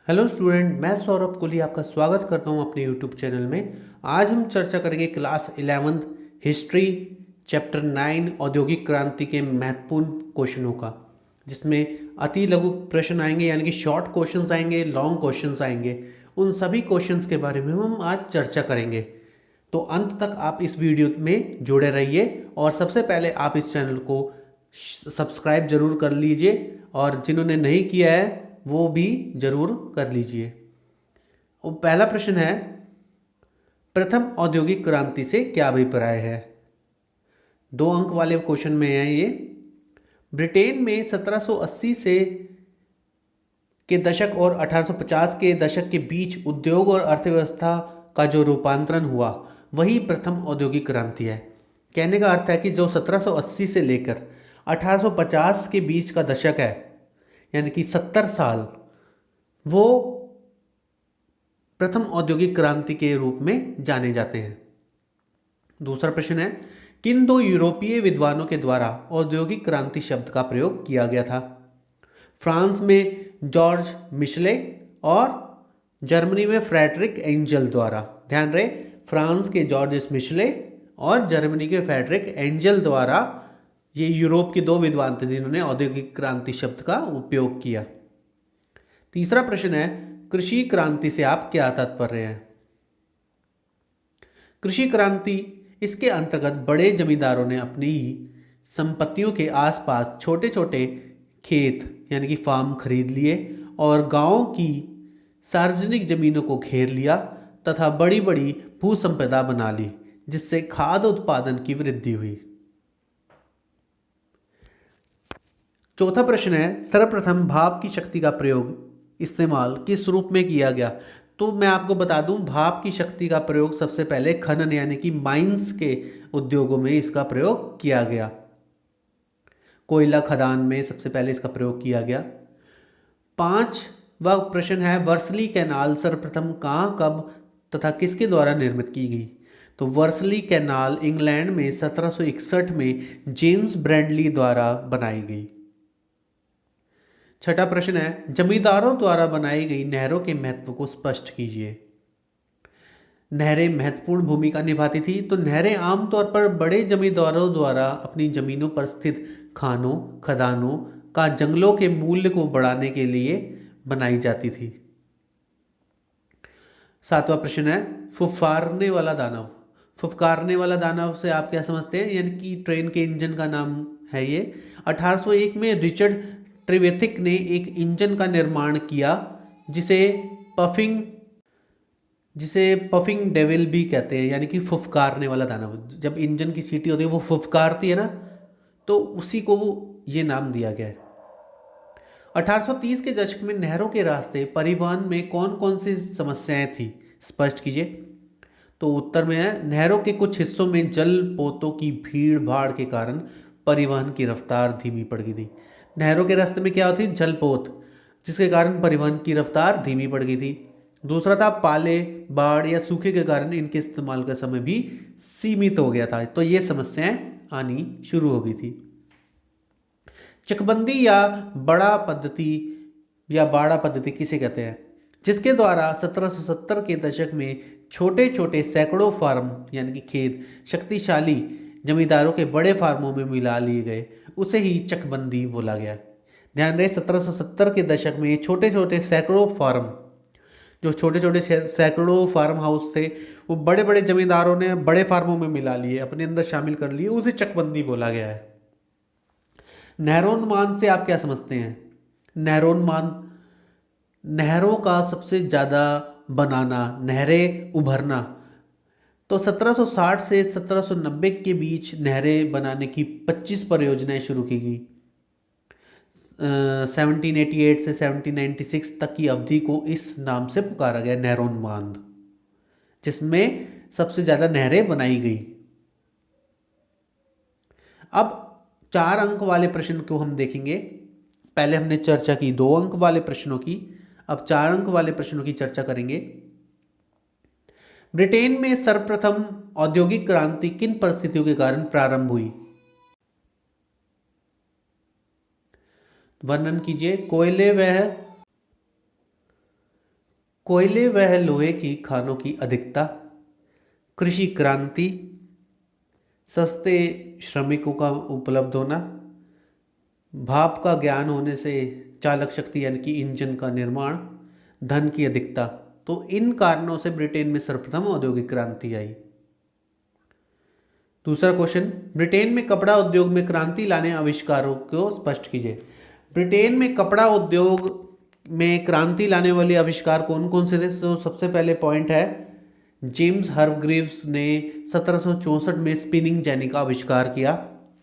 Hello student, मैं सौरभ कोहली आपका स्वागत करता हूं अपने यूट्यूब चैनल में। आज हम चर्चा करेंगे क्लास 11 हिस्ट्री चैप्टर 9 औद्योगिक क्रांति के महत्वपूर्ण क्वेश्चनों का, जिसमें अति लघु प्रश्न आएंगे यानी कि शॉर्ट क्वेश्चंस आएंगे, लॉन्ग क्वेश्चंस आएंगे। उन सभी क्वेश्चंस के बारे में हम आज चर्चा करेंगे, तो अंत तक आप इस वीडियो में जुड़े रहिए। और सबसे पहले आप इस चैनल को सब्सक्राइब जरूर कर लीजिए और जिन्होंने नहीं किया है वो भी जरूर कर लीजिए। और पहला प्रश्न है, प्रथम औद्योगिक क्रांति से क्या अभिप्राय है। 2 अंक वाले क्वेश्चन में है ये। ब्रिटेन में 1780 से के दशक और 1850 के दशक के बीच उद्योग और अर्थव्यवस्था का जो रूपांतरण हुआ वही प्रथम औद्योगिक क्रांति है। कहने का अर्थ है कि जो 1780 से लेकर 1850 के बीच का दशक है, यानी कि 70 साल, वो प्रथम औद्योगिक क्रांति के रूप में जाने जाते हैं। दूसरा प्रश्न है, किन दो यूरोपीय विद्वानों के द्वारा औद्योगिक क्रांति शब्द का प्रयोग किया गया था। फ्रांस में जॉर्ज मिशले और जर्मनी में फ्रेडरिक एंजल द्वारा। ध्यान रहे, फ्रांस के जॉर्ज मिशले और जर्मनी के फ्रेडरिक एंजल द्वारा ये यूरोप के दो विद्वान थे जिन्होंने औद्योगिक क्रांति शब्द का उपयोग किया। तीसरा प्रश्न है, कृषि क्रांति से आप क्या तात्पर्य है। कृषि क्रांति, इसके अंतर्गत बड़े जमींदारों ने अपनी संपत्तियों के आसपास छोटे छोटे खेत यानी कि फार्म खरीद लिए और गांवों की सार्वजनिक जमीनों को घेर लिया तथा बड़ी बड़ी भू संपदा बना ली, जिससे खाद्य उत्पादन की वृद्धि हुई। चौथा प्रश्न है, सर्वप्रथम भाप की शक्ति का प्रयोग इस्तेमाल किस रूप में किया गया। तो मैं आपको बता दूं, भाप की शक्ति का प्रयोग सबसे पहले खनन यानी कि माइंस के उद्योगों में इसका प्रयोग किया गया। कोयला खदान में सबसे पहले इसका प्रयोग किया गया। 5वां प्रश्न है, वर्सली कैनाल सर्वप्रथम कहाँ, कब तथा किसके द्वारा निर्मित की गई। तो वर्सली कैनाल इंग्लैंड में 1761 में जेम्स ब्रैडली द्वारा बनाई गई। छठा प्रश्न है, जमींदारों द्वारा बनाई गई नहरों के महत्व को स्पष्ट कीजिए। नहरें महत्वपूर्ण भूमिका निभाती थी। तो नहरें आमतौर पर बड़े जमींदारों द्वारा अपनी जमीनों पर स्थित खानों खदानों का जंगलों के मूल्य को बढ़ाने के लिए बनाई जाती थी। 7वां प्रश्न है, फुफकारने वाला दानव। फुफकारने वाला दानव से आप क्या समझते हैं, यानी कि ट्रेन के इंजन का नाम है ये। 1801 में रिचर्ड ट्रिवेथिक ने एक इंजन का निर्माण किया जिसे पफिंग डेविल भी कहते हैं, यानी कि फुफकारने वाला दानव। जब इंजन की सीटी होती है वो फुफकारती है ना, तो उसी को वो ये नाम दिया गया है। 1830 के दशक में नहरों के रास्ते परिवहन में कौन कौन सी समस्याएं थी, स्पष्ट कीजिए। तो उत्तर में है, नहरों के कुछ हिस्सों में जल पोतों की भीड़ भाड़ के कारण परिवहन की रफ्तार धीमी पड़ गई थी। नहरों के रास्ते में क्या होती, जलपोत, जिसके कारण परिवहन की रफ्तार धीमी पड़ गई थी। दूसरा था, पाले बाढ़ या सूखे के कारण इनके इस्तेमाल का समय भी सीमित हो गया था, तो ये समस्याएं आनी शुरू हो गई थी। चकबंदी या बाड़ा पद्धति किसे कहते हैं, जिसके द्वारा 1770 के दशक में छोटे छोटे सैकड़ों फार्म यानी कि खेत शक्तिशाली जमींदारों के बड़े फार्मों में मिला लिए गए, उसे ही चकबंदी बोला गया। ध्यान रहे, 1770 के दशक में छोटे छोटे सैकड़ों फार्म, जो छोटे छोटे सैकड़ों फार्म हाउस थे, वो बड़े बड़े जमींदारों ने बड़े फार्मों में मिला लिए, अपने अंदर शामिल कर लिए, उसे चकबंदी बोला गया है। नहरोन्मान से आप क्या समझते हैं। नहरोन्मान, नहरों का सबसे ज़्यादा बनाना, नहरें उभरना। तो 1760 से 1790 के बीच नहरें बनाने की 25 परियोजनाएं शुरू की गई। 1788 से 1796 तक की अवधि को इस नाम से पुकारा गया, नहरोन्मान, जिसमें सबसे ज़्यादा नहरें बनाई गई। अब 4 अंक वाले प्रश्न को हम देखेंगे। पहले हमने चर्चा की 2 अंक वाले प्रश्नों की, अब 4 अंक वाले प्रश्नों की चर्चा करेंगे। ब्रिटेन में सर्वप्रथम औद्योगिक क्रांति किन परिस्थितियों के कारण प्रारंभ हुई। वर्णन कीजिए। कोयले व कोयले व लोहे की खानों की अधिकता, कृषि क्रांति, सस्ते श्रमिकों का उपलब्ध होना, भाप का ज्ञान होने से चालक शक्ति यानी कि इंजन का निर्माण, धन की अधिकता। तो इन कारणों से ब्रिटेन में सर्वप्रथम औद्योगिक क्रांति आई। दूसरा क्वेश्चन, ब्रिटेन में कपड़ा उद्योग में क्रांति लाने आविष्कारों को स्पष्ट कीजिए। ब्रिटेन में कपड़ा उद्योग में क्रांति लाने वाले आविष्कार कौन कौन से थे? तो सबसे पहले पॉइंट है, जेम्स हारग्रीव्स ने 1764 में स्पिनिंग जेनी का आविष्कार किया,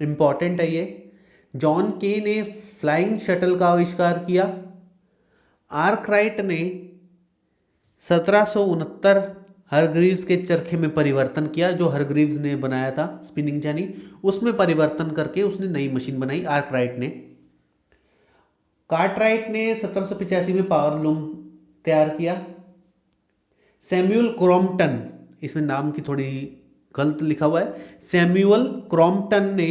इंपॉर्टेंट है ये। जॉन के ने फ्लाइंग शटल का आविष्कार किया। आर्कराइट ने 1769 हारग्रीव्स के चरखे में परिवर्तन किया, जो हारग्रीव्स ने बनाया था स्पिनिंग जेनी, उसमें परिवर्तन करके उसने नई मशीन बनाई आर्कराइट ने। कार्टराइट ने 1785 में पावर लूम तैयार किया। सैमुअल क्रॉम्पटन, इसमें नाम की थोड़ी गलत लिखा हुआ है, सैमुअल क्रॉम्पटन ने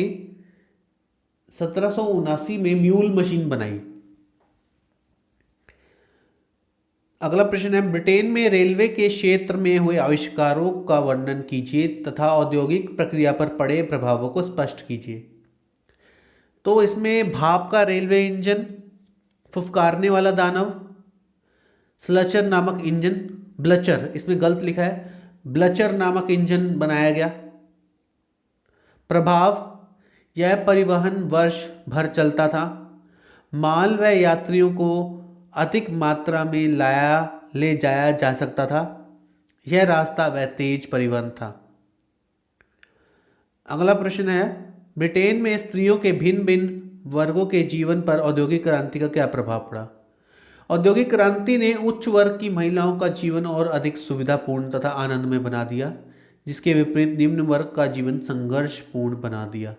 1779 में म्यूल मशीन बनाई। अगला प्रश्न है, ब्रिटेन में रेलवे के क्षेत्र में हुए आविष्कारों का वर्णन कीजिए तथा औद्योगिक प्रक्रिया पर पड़े प्रभावों को स्पष्ट कीजिए। तो इसमें भाप का रेलवे इंजन, फुफकारने वाला दानव, स्लचर नामक इंजन, ब्लचर, इसमें गलत लिखा है, ब्लचर नामक इंजन बनाया गया। प्रभाव, यह परिवहन वर्ष भर चलता था, माल व यात्रियों को अधिक मात्रा में ले जाया जा सकता था, यह रास्ता व तेज परिवहन था। अगला प्रश्न है, ब्रिटेन में स्त्रियों के भिन्न भिन्न वर्गों के जीवन पर औद्योगिक क्रांति का क्या प्रभाव पड़ा? औद्योगिक क्रांति ने उच्च वर्ग की महिलाओं का जीवन और अधिक सुविधापूर्ण तथा आनंदमय बना दिया, जिसके विपरीत निम्न वर्ग का जीवन संघर्षपूर्ण बना दिया।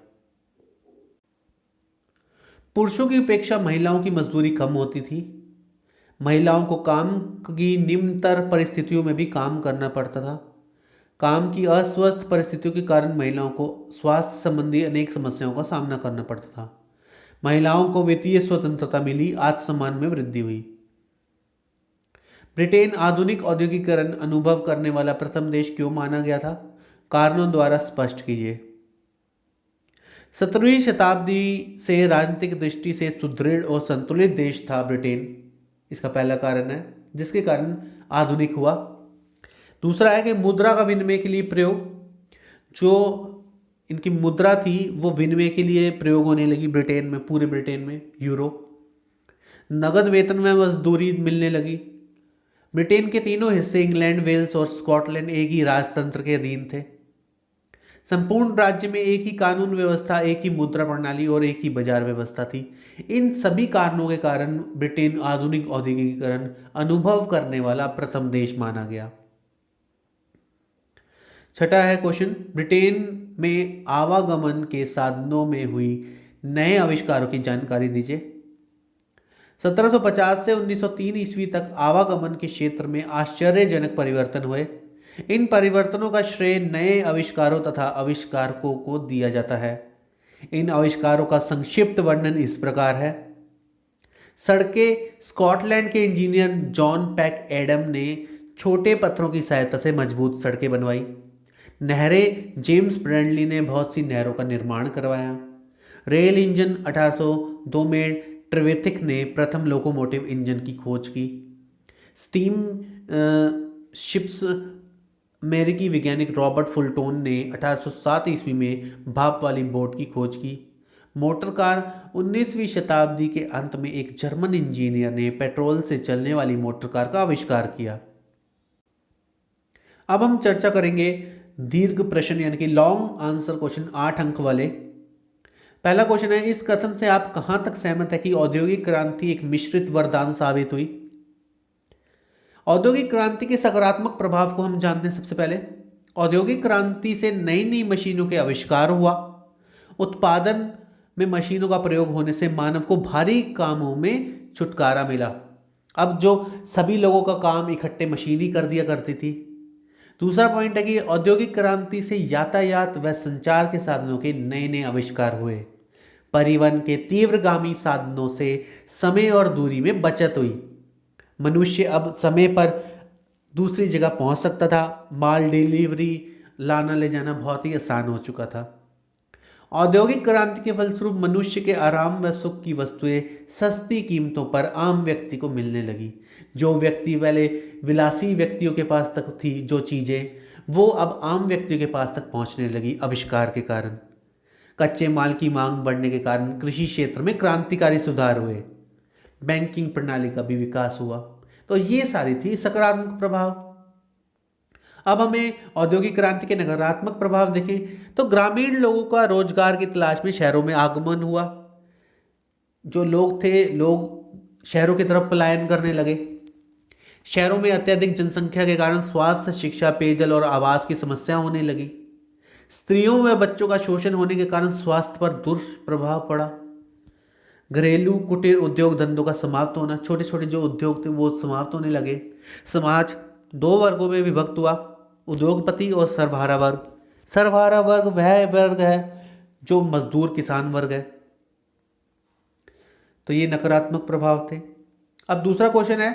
पुरुषों की अपेक्षा महिलाओं की मजदूरी कम होती थी, महिलाओं को काम की निम्नतर परिस्थितियों में भी काम करना पड़ता था, काम की अस्वस्थ परिस्थितियों के कारण महिलाओं को स्वास्थ्य संबंधी अनेक समस्याओं का सामना करना पड़ता था, महिलाओं को वित्तीय स्वतंत्रता मिली, आत्मसम्मान में वृद्धि हुई। ब्रिटेन आधुनिक औद्योगिकरण अनुभव करने वाला प्रथम देश क्यों माना गया था? कारणों द्वारा स्पष्ट कीजिए। 17वीं शताब्दी से राजनीतिक दृष्टि से सुदृढ़ और संतुलित देश था ब्रिटेन, इसका पहला कारण है, जिसके कारण आधुनिक हुआ। दूसरा है कि मुद्रा का विनिमय के लिए प्रयोग, जो इनकी मुद्रा थी वो विनिमय के लिए प्रयोग होने लगी ब्रिटेन में, पूरे ब्रिटेन में, यूरो। नगद वेतन में मजदूरी मिलने लगी। ब्रिटेन के तीनों हिस्से इंग्लैंड, वेल्स और स्कॉटलैंड एक ही राजतंत्र के अधीन थे। संपूर्ण राज्य में एक ही कानून व्यवस्था, एक ही मुद्रा प्रणाली और एक ही बाजार व्यवस्था थी। इन सभी कारणों के कारण ब्रिटेन आधुनिक औद्योगिकरण अनुभव करने वाला प्रथम देश माना गया। छठा है क्वेश्चन, ब्रिटेन में आवागमन के साधनों में हुई नए आविष्कारों की जानकारी दीजिए। 1750 से 1903 ईस्वी तक आवागमन के क्षेत्र में आश्चर्यजनक परिवर्तन हुए। इन परिवर्तनों का श्रेय नए आविष्कारों तथा आविष्कारकों को दिया जाता है। इन आविष्कारों का संक्षिप्त वर्णन इस प्रकार है। सड़कें, स्कॉटलैंड के इंजीनियर जॉन पैक एडम ने छोटे पत्थरों की सहायता से मजबूत सड़कें बनवाई। नहरें, जेम्स ब्रैडली ने बहुत सी नहरों का निर्माण करवाया। रेल इंजन, 1802 में ट्रेवेथिक ने प्रथम लोकोमोटिव इंजन की खोज की। स्टीम शिप्स, अमेरिकी वैज्ञानिक रॉबर्ट फुलटोन ने 1807 ईस्वी में भाप वाली बोट की खोज की। मोटर कार, 19वीं शताब्दी के अंत में एक जर्मन इंजीनियर ने पेट्रोल से चलने वाली मोटर कार का आविष्कार किया। अब हम चर्चा करेंगे दीर्घ प्रश्न यानी कि लॉन्ग आंसर क्वेश्चन, 8 अंक वाले। पहला क्वेश्चन है, इस कथन से आप कहां तक सहमत है कि औद्योगिक क्रांति एक मिश्रित वरदान साबित हुई? औद्योगिक क्रांति के सकारात्मक प्रभाव को हम जानते हैं। सबसे पहले औद्योगिक क्रांति से नई नई मशीनों के आविष्कार हुआ। उत्पादन में मशीनों का प्रयोग होने से मानव को भारी कामों में छुटकारा मिला। अब जो सभी लोगों का काम इकट्ठे मशीन ही कर दिया करती थी। दूसरा पॉइंट है कि औद्योगिक क्रांति से यातायात व संचार के साधनों के नए नए आविष्कार हुए। परिवहन के तीव्रगामी साधनों से समय और दूरी में बचत हुई। मनुष्य अब समय पर दूसरी जगह पहुंच सकता था, माल डिलीवरी लाना ले जाना बहुत ही आसान हो चुका था। औद्योगिक क्रांति के फलस्वरूप मनुष्य के आराम व सुख की वस्तुएं सस्ती कीमतों पर आम व्यक्ति को मिलने लगी। जो व्यक्ति पहले विलासी व्यक्तियों के पास तक थी जो चीज़ें, वो अब आम व्यक्तियों के पास तक पहुंचने लगी आविष्कार के कारण। कच्चे माल की मांग बढ़ने के कारण कृषि क्षेत्र में क्रांतिकारी सुधार हुए, बैंकिंग प्रणाली का भी विकास हुआ। तो ये सारी थी सकारात्मक प्रभाव। अब हमें औद्योगिक क्रांति के नकारात्मक प्रभाव देखें तो ग्रामीण लोगों का रोजगार की तलाश में शहरों में आगमन हुआ। जो लोग थे, लोग शहरों की तरफ पलायन करने लगे। शहरों में अत्यधिक जनसंख्या के कारण स्वास्थ्य, शिक्षा, पेयजल और आवास की समस्या होने लगी। स्त्रियों व बच्चों का शोषण होने के कारण स्वास्थ्य पर दुष्प्रभाव पड़ा। घरेलू कुटीर उद्योग धंधों का समाप्त होना, छोटे छोटे जो उद्योग थे वो समाप्त होने लगे। समाज दो वर्गों में विभक्त हुआ, उद्योगपति और सर्वहारा वर्ग। सर्वहारा वर्ग वह वर्ग है जो मजदूर किसान वर्ग है। तो ये नकारात्मक प्रभाव थे। अब दूसरा क्वेश्चन है,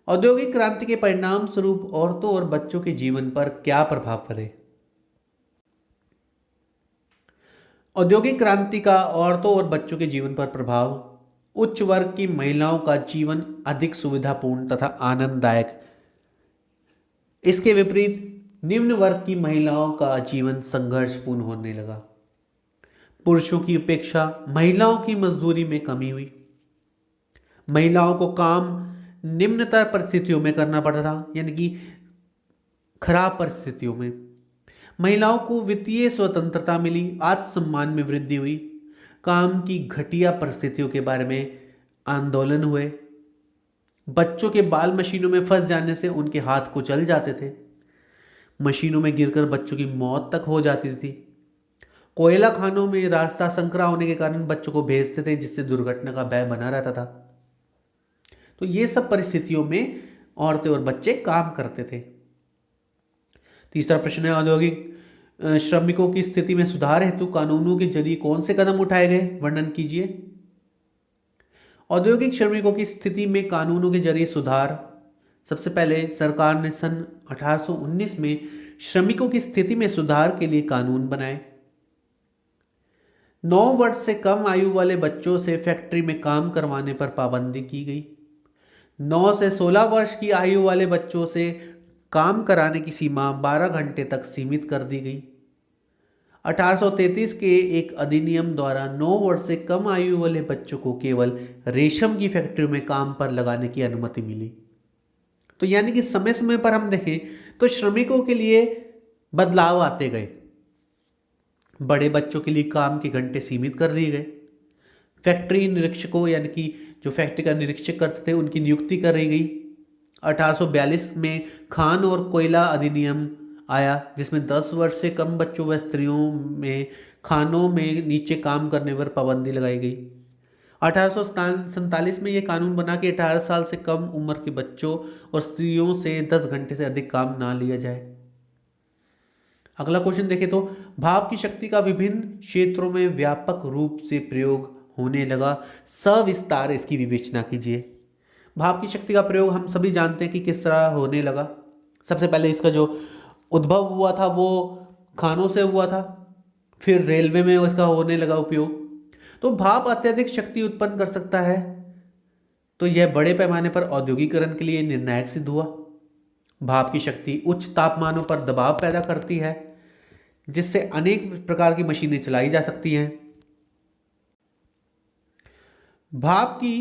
औद्योगिक क्रांति के परिणाम स्वरूप औरतों और बच्चों के जीवन पर क्या प्रभाव पड़े। औद्योगिक क्रांति का औरतों और बच्चों के जीवन पर प्रभाव। उच्च वर्ग की महिलाओं का जीवन अधिक सुविधापूर्ण तथा आनंददायक। इसके विपरीत निम्न वर्ग की महिलाओं का जीवन संघर्षपूर्ण होने लगा। पुरुषों की अपेक्षा महिलाओं की मजदूरी में कमी हुई। महिलाओं को काम निम्नतर परिस्थितियों में करना पड़ता था, यानी कि खराब परिस्थितियों में। महिलाओं को वित्तीय स्वतंत्रता मिली, आत्मसम्मान में वृद्धि हुई। काम की घटिया परिस्थितियों के बारे में आंदोलन हुए। बच्चों के बाल मशीनों में फंस जाने से उनके हाथ कुचल जाते थे। मशीनों में गिरकर बच्चों की मौत तक हो जाती थी। कोयला खानों में रास्ता संकरा होने के कारण बच्चों को भेजते थे, जिससे दुर्घटना का भय बना रहता था। तो ये सब परिस्थितियों में औरतें और बच्चे काम करते थे। तीसरा प्रश्न है, औद्योगिक श्रमिकों की स्थिति में सुधार हेतु कानूनों के जरिए कौन से कदम उठाए गए, वर्णन कीजिए। औद्योगिक श्रमिकों की स्थिति में कानूनों के जरिए सुधार। सबसे पहले सरकार ने सन 1819 में श्रमिकों की स्थिति में सुधार के लिए कानून बनाए। 9 वर्ष से कम आयु वाले बच्चों से फैक्ट्री में काम करवाने पर पाबंदी की गई। 9 से 16 वर्ष की आयु वाले बच्चों से काम कराने की सीमा 12 घंटे तक सीमित कर दी गई। 1833 के एक अधिनियम द्वारा 9 वर्ष से कम आयु वाले बच्चों को केवल रेशम की फैक्ट्री में काम पर लगाने की अनुमति मिली। तो यानी कि समय समय पर हम देखें तो श्रमिकों के लिए बदलाव आते गए। बड़े बच्चों के लिए काम के घंटे सीमित कर दिए गए। फैक्ट्री निरीक्षकों, यानी कि जो फैक्ट्री का निरीक्षक करते थे, उनकी नियुक्ति करी गई। 1842 में खान और कोयला अधिनियम आया, जिसमें 10 वर्ष से कम बच्चों व स्त्रियों में खानों में नीचे काम करने पर पाबंदी लगाई गई। 1847 में यह कानून बना कि 18 साल से कम उम्र के बच्चों और स्त्रियों से 10 घंटे से अधिक काम ना लिया जाए। अगला क्वेश्चन देखें तो भाप की शक्ति का विभिन्न क्षेत्रों में व्यापक रूप से प्रयोग होने लगा। सविस्तार इसकी विवेचना कीजिए। भाप की शक्ति का प्रयोग हम सभी जानते हैं कि किस तरह होने लगा। सबसे पहले इसका जो उद्भव हुआ था वो खानों से हुआ था, फिर रेलवे में इसका होने लगा उपयोग। तो भाप अत्यधिक शक्ति उत्पन्न कर सकता है, तो यह बड़े पैमाने पर औद्योगिकरण के लिए निर्णायक सिद्ध हुआ। भाप की शक्ति उच्च तापमानों पर दबाव पैदा करती है, जिससे अनेक प्रकार की मशीनें चलाई जा सकती हैं। भाप की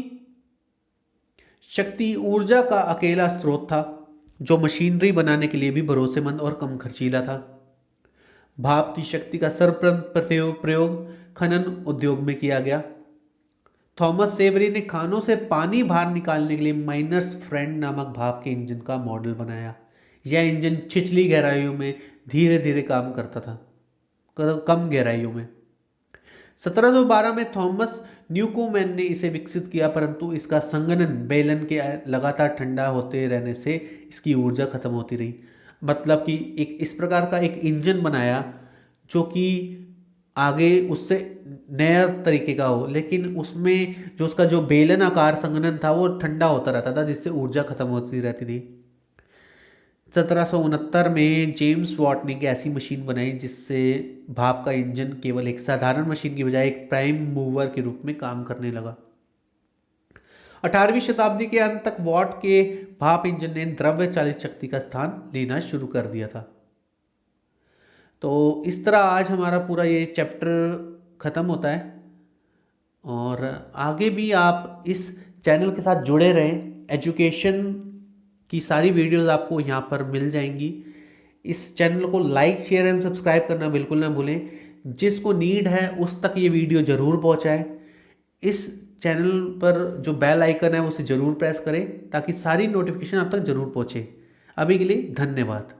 शक्ति ऊर्जा का अकेला स्रोत था, जो मशीनरी बनाने के लिए भी भरोसेमंद और कम खर्चीला था। भाप की शक्ति का सर्वप्रथम प्रयोग खनन उद्योग में किया गया। थॉमस सेवरी ने खानों से पानी बाहर निकालने के लिए माइनर्स फ्रेंड नामक भाप के इंजन का मॉडल बनाया। यह इंजन छिछली गहराइयों में धीरे धीरे काम करता था, कम गहराइयों में। 1712 में थॉमस न्यूकोमैन ने इसे विकसित किया, परंतु इसका संघनन बेलन के लगातार ठंडा होते रहने से इसकी ऊर्जा खत्म होती रही। मतलब कि एक इस प्रकार का एक इंजन बनाया जो कि आगे उससे नया तरीके का हो, लेकिन उसमें जो उसका जो बेलन आकार संघनन था वो ठंडा होता रहता था, जिससे ऊर्जा खत्म होती रहती थी। 1769 में जेम्स वॉट ने एक ऐसी मशीन बनाई जिससे भाप का इंजन केवल एक साधारण मशीन की बजाय एक प्राइम मूवर के रूप में काम करने लगा। 18वीं शताब्दी के अंत तक वॉट के भाप इंजन ने द्रव्य चालित शक्ति का स्थान लेना शुरू कर दिया था। तो इस तरह आज हमारा पूरा ये चैप्टर ख़त्म होता है और आगे भी आप इस चैनल के साथ जुड़े रहें। एजुकेशन की सारी वीडियोस आपको यहाँ पर मिल जाएंगी। इस चैनल को लाइक शेयर एंड सब्सक्राइब करना बिल्कुल ना भूलें। जिसको नीड है उस तक ये वीडियो ज़रूर पहुँचाएं। इस चैनल पर जो बेल आइकन है उसे ज़रूर प्रेस करें ताकि सारी नोटिफिकेशन आप तक ज़रूर पहुँचे। अभी के लिए धन्यवाद।